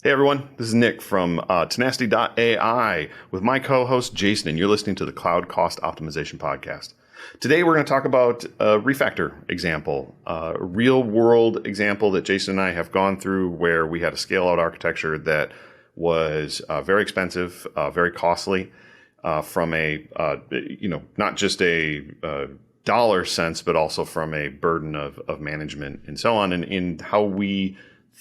Hey everyone, this is Nick from Tenacity.ai with my co-host Jason, and you're listening to the Cloud Cost Optimization Podcast. Today we're going to talk about a refactor example, a real-world example that Jason and I have gone through where we had a scale-out architecture that was very expensive, very costly from a, not just a dollar sense, but also from a burden of management and so on, and in how we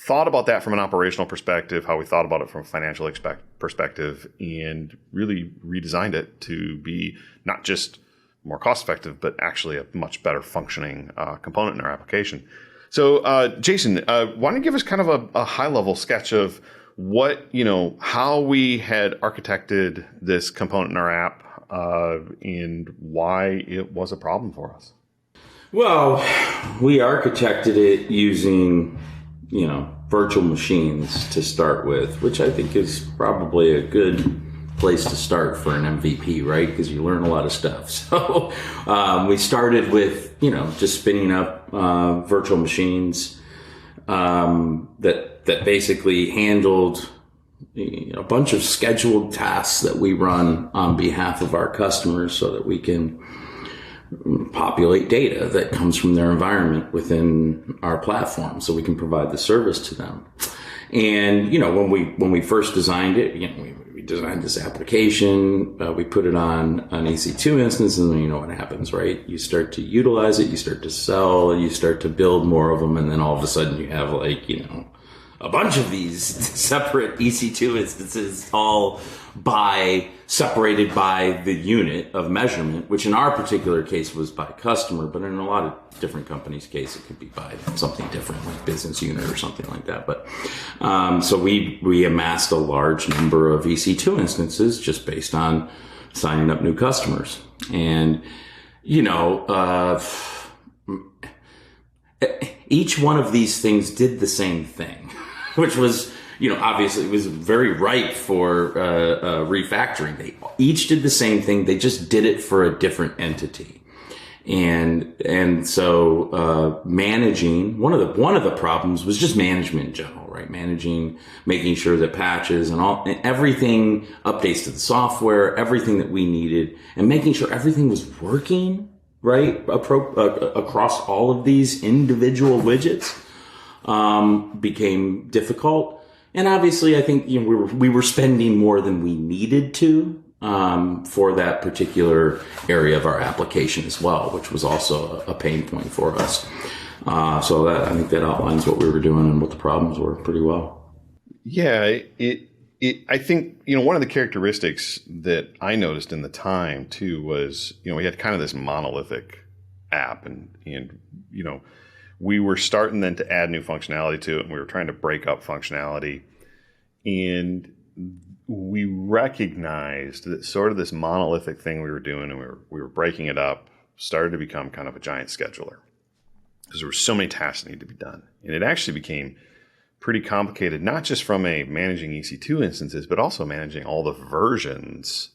thought about that from an operational perspective, how we thought about it from a financial perspective, and really redesigned it to be not just more cost effective, but actually a much better functioning component in our application. So, Jason, why don't you give us kind of a high level sketch of how we had architected this component in our app and why it was a problem for us? Well, we architected it using virtual machines to start with, which I think is probably a good place to start for an MVP, right? Because you learn a lot of stuff. So we started with, just spinning up virtual machines that basically handled a bunch of scheduled tasks that we run on behalf of our customers so that we can populate data that comes from their environment within our platform so we can provide the service to them. And, when we first designed it, we designed this application, we put it on an EC2 instance, and then you know what happens, right? You start to utilize it, you start to sell, you start to build more of them, and then all of a sudden you have a bunch of these separate EC2 instances all separated by the unit of measurement, which in our particular case was by customer, but in a lot of different companies' case, it could be by something different, like business unit or something like that. But so we amassed a large number of EC2 instances just based on signing up new customers. And, each one of these things did the same thing, which was, obviously it was very ripe for refactoring. They each did the same thing. They just did it for a different entity. And so managing, one of the problems was just management in general, right? Making sure that patches and everything updates to the software, everything that we needed, and making sure everything was working, right? Across all of these individual widgets became difficult. And obviously, I think we were spending more than we needed to for that particular area of our application as well, which was also a pain point for us. So I think that outlines what we were doing and what the problems were pretty well. Yeah, I think one of the characteristics that I noticed in the time too was we had kind of this monolithic app, and we were starting then to add new functionality to it, and we were trying to break up functionality. And we recognized that sort of this monolithic thing we were doing, and we were breaking it up, started to become kind of a giant scheduler because there were so many tasks that needed to be done. And it actually became pretty complicated, not just from a managing EC2 instances, but also managing all the versions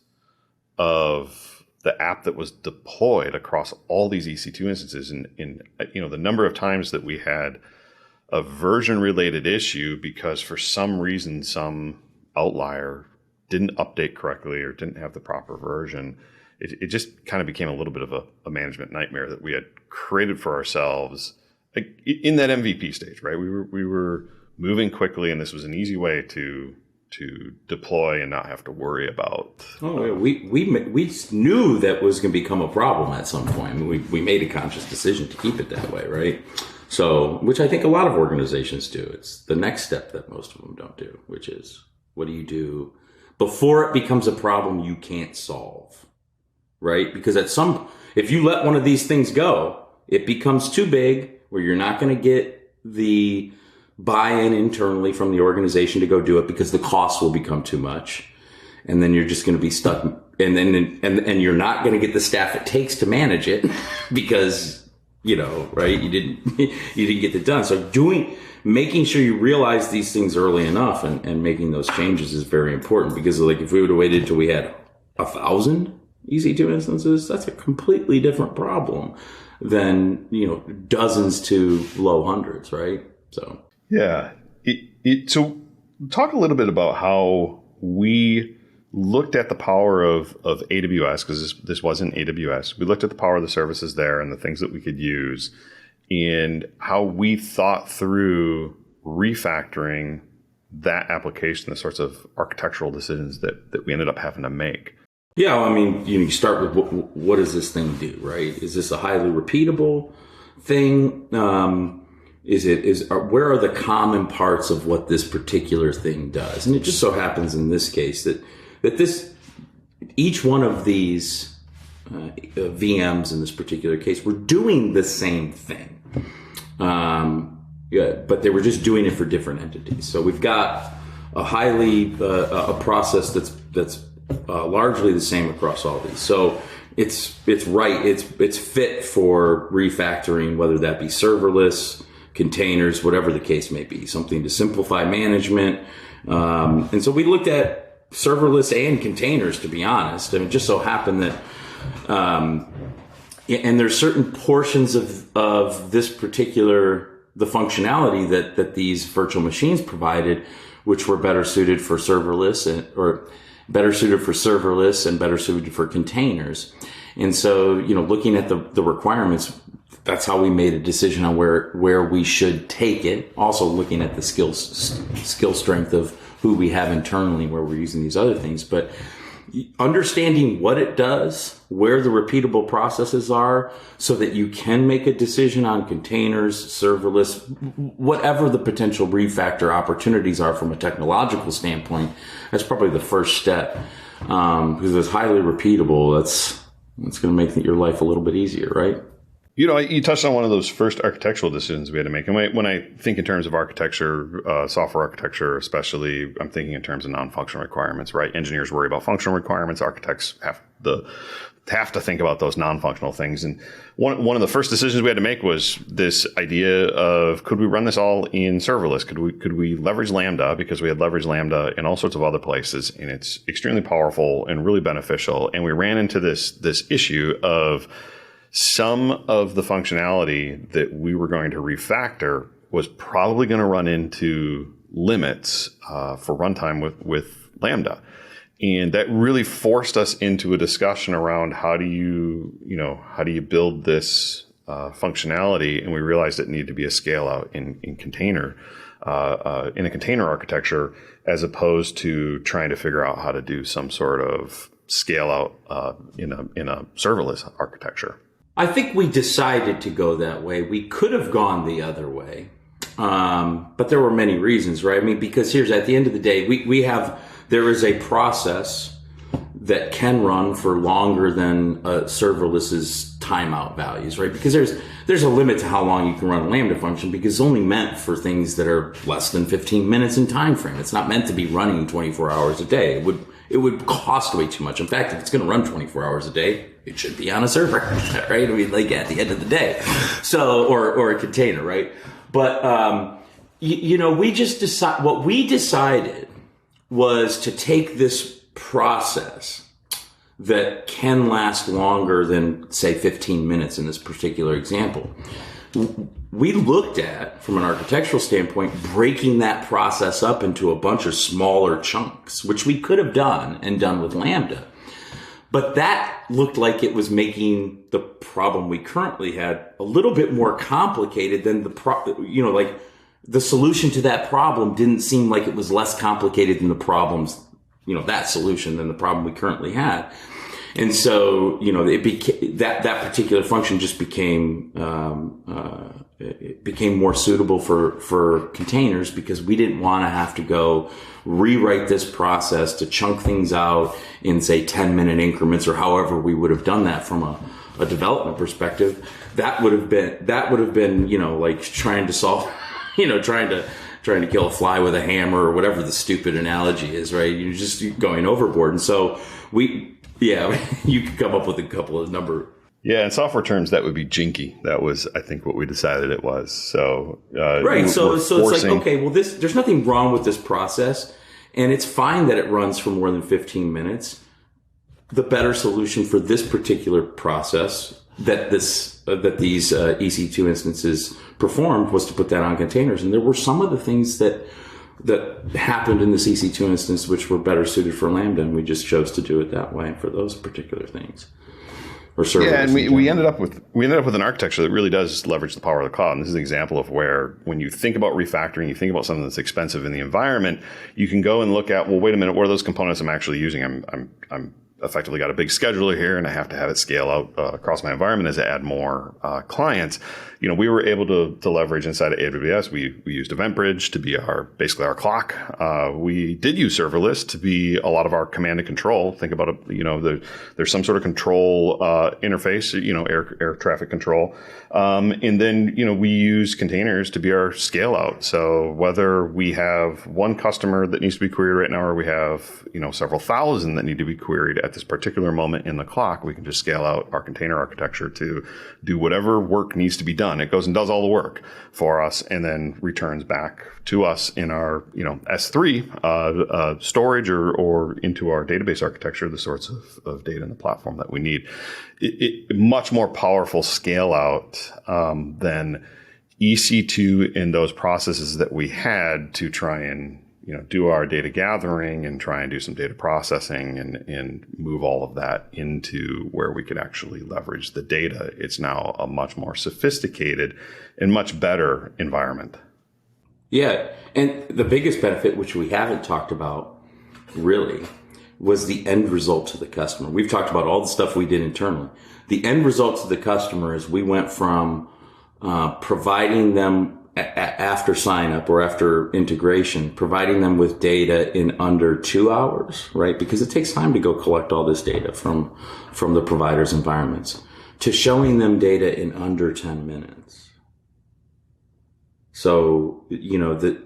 of the app that was deployed across all these EC2 instances. And the number of times that we had a version related issue because for some reason, some outlier didn't update correctly or didn't have the proper version. It just kind of became a little bit of a management nightmare that we had created for ourselves in that MVP stage, right? We were moving quickly, and this was an easy way to deploy and not have to worry about. We knew that was going to become a problem at some point. We made a conscious decision to keep it that way, right? So, which I think a lot of organizations do. It's the next step that most of them don't do, which is, what do you do before it becomes a problem you can't solve, right? Because if you let one of these things go, it becomes too big where you're not going to get the buy-in internally from the organization to go do it because the cost will become too much. And then you're just going to be stuck, and you're not going to get the staff it takes to manage it because, right? You didn't get it done. So making sure you realize these things early enough and making those changes is very important, because if we would have waited till we had 1,000 EC2 instances, that's a completely different problem than, dozens to low hundreds, right? So. Yeah. So talk a little bit about how we looked at the power of AWS, because this was in AWS. We looked at the power of the services there and the things that we could use, and how we thought through refactoring that application, the sorts of architectural decisions that we ended up having to make. Yeah, well, I mean, you start with what does this thing do, right? Is this a highly repeatable thing? Where are the common parts of what this particular thing does? And it just so happens in this case that each one of these VMs in this particular case were doing the same thing. But they were just doing it for different entities. So we've got a process that's largely the same across all these. So it's fit for refactoring, whether that be serverless, containers, whatever the case may be, something to simplify management. And so we looked at serverless and containers, to be honest. I mean, it just so happened that, and there's certain portions of this particular, the functionality that these virtual machines provided, which were better suited for serverless and better suited for containers. And so, looking at the requirements, that's how we made a decision on where we should take it. Also looking at the skill strength of who we have internally, where we're using these other things. But understanding what it does, where the repeatable processes are, so that you can make a decision on containers, serverless, whatever the potential refactor opportunities are from a technological standpoint, that's probably the first step. Because it's highly repeatable, that's going to make your life a little bit easier, right? You touched on one of those first architectural decisions we had to make. And when I think in terms of architecture, software architecture especially, I'm thinking in terms of non-functional requirements, right? Engineers worry about functional requirements. Architects have to think about those non-functional things. And one of the first decisions we had to make was this idea of, could we run this all in serverless? Could we leverage Lambda? Because we had leveraged Lambda in all sorts of other places, and it's extremely powerful and really beneficial. And we ran into this issue of some of the functionality that we were going to refactor was probably going to run into limits for runtime with Lambda. And that really forced us into a discussion around how do you build this functionality? And we realized it needed to be a scale out in a container architecture, as opposed to trying to figure out how to do some sort of scale out in a serverless architecture. I think we decided to go that way. We could have gone the other way, but there were many reasons, right? I mean, because at the end of the day, there is a process that can run for longer than serverless's timeout values, right? Because there's a limit to how long you can run a Lambda function, because it's only meant for things that are less than 15 minutes in time frame. It's not meant to be running 24 hours a day. It would cost way too much. In fact, if it's going to run 24 hours a day, it should be on a server, right? I mean, like at the end of the day. So, or a container, right? But, what we decided was to take this process that can last longer than, say, 15 minutes in this particular example. We looked at, from an architectural standpoint, breaking that process up into a bunch of smaller chunks, which we could have done with Lambda. But that looked like it was making the problem we currently had a little bit more complicated than the solution to that problem didn't seem like it was less complicated than the problems, that solution than the problem we currently had. And so, it became that particular function just became it became more suitable for containers, because we didn't want to have to go rewrite this process to chunk things out in, say, 10-minute increments, or however we would have done that from a development perspective. That would have been, like trying to solve, trying to kill a fly with a hammer, or whatever the stupid analogy is, right? You're just going overboard. And so you could come up with a couple of number. Yeah, in software terms, that would be jinky. That was, I think, what we decided it was. So right. So it's like, okay, well, there's nothing wrong with this process, and it's fine that it runs for more than 15 minutes. The better solution for this particular process that these EC2 instances performed was to put that on containers. And there were some of the things that that happened in the CC2 instance, which were better suited for Lambda, and we just chose to do it that way for those particular things. Or serverless. Yeah, and we ended up with an architecture that really does leverage the power of the cloud. And this is an example of where, when you think about refactoring, you think about something that's expensive in the environment, you can go and look at, well, wait a minute, what are those components I'm actually using? I'm effectively got a big scheduler here, and I have to have it scale out across my environment as I add more clients. We were able to leverage inside of AWS. We used EventBridge to be basically our clock. We did use serverless to be a lot of our command and control. Think about it. There's some sort of control interface. Air traffic control, and then we use containers to be our scale out. So whether we have one customer that needs to be queried right now, or we have several thousand that need to be queried at this particular moment in the clock, we can just scale out our container architecture to do whatever work needs to be done. It goes and does all the work for us, and then returns back to us in our S3 storage or into our database architecture, the sorts of data in the platform that we need. It much more powerful scale out than EC2 in those processes that we had to try and do our data gathering and try and do some data processing and move all of that into where we could actually leverage the data. It's now a much more sophisticated and much better environment. Yeah. And the biggest benefit, which we haven't talked about really, was the end result to the customer. We've talked about all the stuff we did internally. The end result to the customer is we went from providing them after sign up or after integration, providing them with data in under 2 hours, right? Because it takes time to go collect all this data from the provider's environments, to showing them data in under 10 minutes. So, the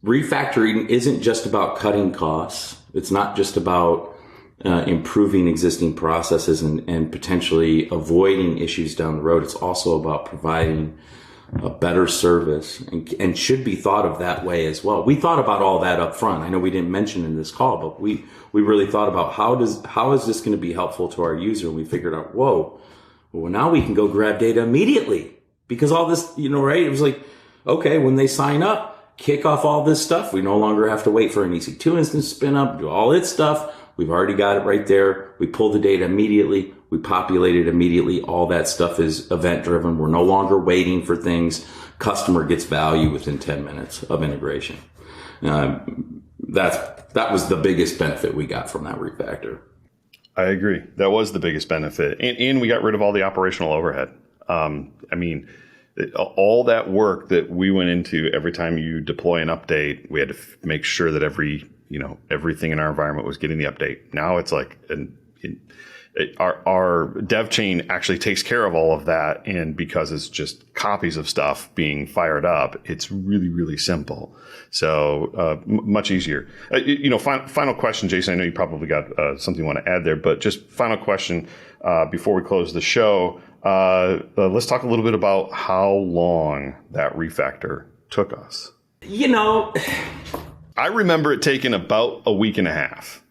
refactoring isn't just about cutting costs. It's not just about improving existing processes and potentially avoiding issues down the road. It's also about providing a better service and should be thought of that way as well. We thought about all that up front. I know we didn't mention in this call, but we really thought about how is this going to be helpful to our user? And we figured out, well, now we can go grab data immediately, because all this, right? It was like, okay, when they sign up, kick off all this stuff. We no longer have to wait for an EC2 instance to spin up, do all its stuff. We've already got it right there. We pull the data immediately. We populate it immediately. All that stuff is event driven. We're no longer waiting for things. Customer gets value within 10 minutes of integration. That was the biggest benefit we got from that refactor. I agree. That was the biggest benefit. And we got rid of all the operational overhead. All that work that we went into every time you deploy an update, we had to make sure that everything in our environment was getting the update. Now it's like our dev chain actually takes care of all of that. And because it's just copies of stuff being fired up, it's really, really simple. So much easier. Final question, Jason. I know you probably got something you want to add there, but just final question before we close the show. Let's talk a little bit about how long that refactor took us. I remember it taking about a week and a half,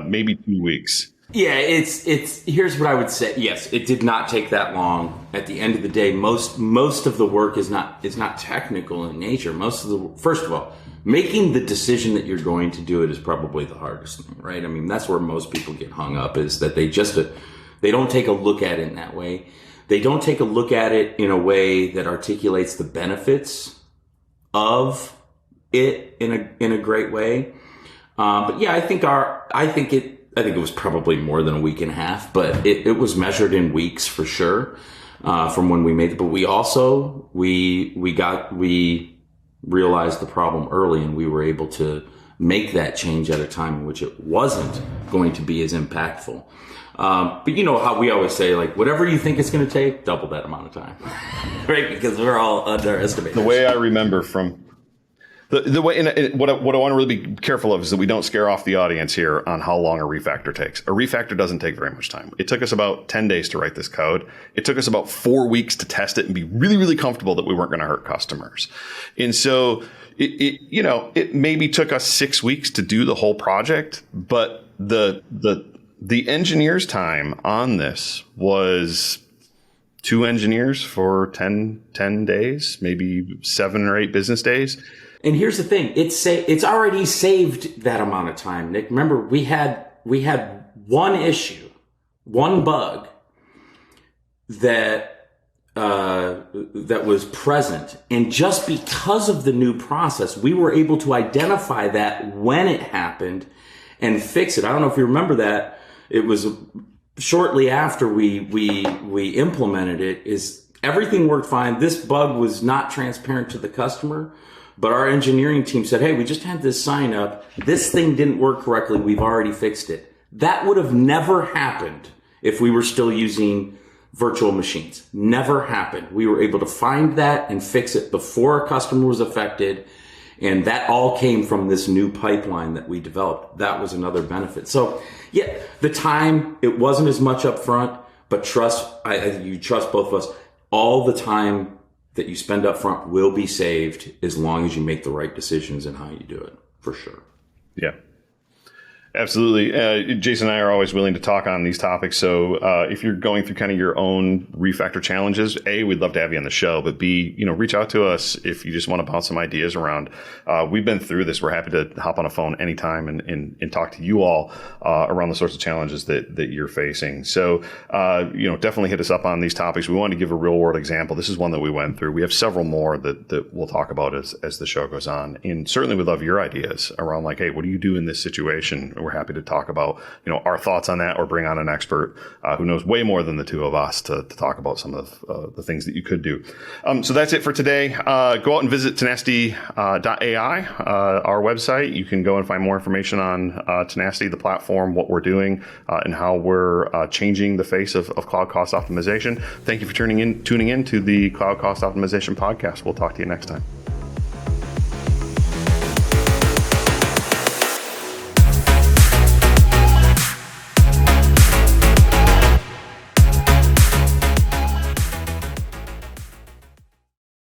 maybe 2 weeks. Yeah, it's here's what I would say. Yes, it did not take that long. At the end of the day, most of the work is not technical in nature. First of all, making the decision that you're going to do it is probably the hardest thing, right? I mean, that's where most people get hung up, is that they don't take a look at it in that way. They don't take a look at it in a way that articulates the benefits of it in a great way. But yeah, I think it was probably more than a week and a half, but it was measured in weeks for sure, from when we made it. But we also, we realized the problem early, and we were able to make that change at a time in which it wasn't going to be as impactful. But you know how we always say, like, whatever you think it's going to take, double that amount of time, right? Because we're all underestimating. The way I remember from the way, and what I want to really be careful of is that we don't scare off the audience here on how long a refactor takes. A refactor doesn't take very much time. It took us about 10 days to write this code. It took us about 4 weeks to test it and be really, really comfortable that we weren't going to hurt customers. And so it maybe took us 6 weeks to do the whole project, but the engineer's time on this was 2 engineers for 10 days, maybe 7 or 8 business days. And here's the thing, it's already saved that amount of time, Nick. Remember, we had one issue, one bug that was present. And just because of the new process, we were able to identify that when it happened and fix it. I don't know if you remember that. It was shortly after we implemented it. Is everything worked fine. This bug was not transparent to the customer, but our engineering team said, hey, we just had this sign up. This thing didn't work correctly. We've already fixed it. That would have never happened if we were still using virtual machines. Never happened. We were able to find that and fix it before a customer was affected. And that all came from this new pipeline that we developed. That was another benefit. So yeah, the time, it wasn't as much up front, but you trust both of us. All the time that you spend up front will be saved as long as you make the right decisions in how you do it, for sure. Yeah. Absolutely. Jason and I are always willing to talk on these topics. So if you're going through kind of your own refactor challenges, A, we'd love to have you on the show, but B, reach out to us if you just want to bounce some ideas around. We've been through this. We're happy to hop on a phone anytime and talk to you all around the sorts of challenges that you're facing. So, definitely hit us up on these topics. We want to give a real world example. This is one that we went through. We have several more that we'll talk about as the show goes on. And certainly we'd love your ideas around like, hey, what do you do in this situation? We're happy to talk about, our thoughts on that, or bring on an expert who knows way more than the two of us to talk about some of the things that you could do. So that's it for today. Go out and visit tenacity.ai, our website. You can go and find more information on Tenacity, the platform, what we're doing, and how we're changing the face of cloud cost optimization. Thank you for tuning in to the Cloud Cost Optimization podcast. We'll talk to you next time.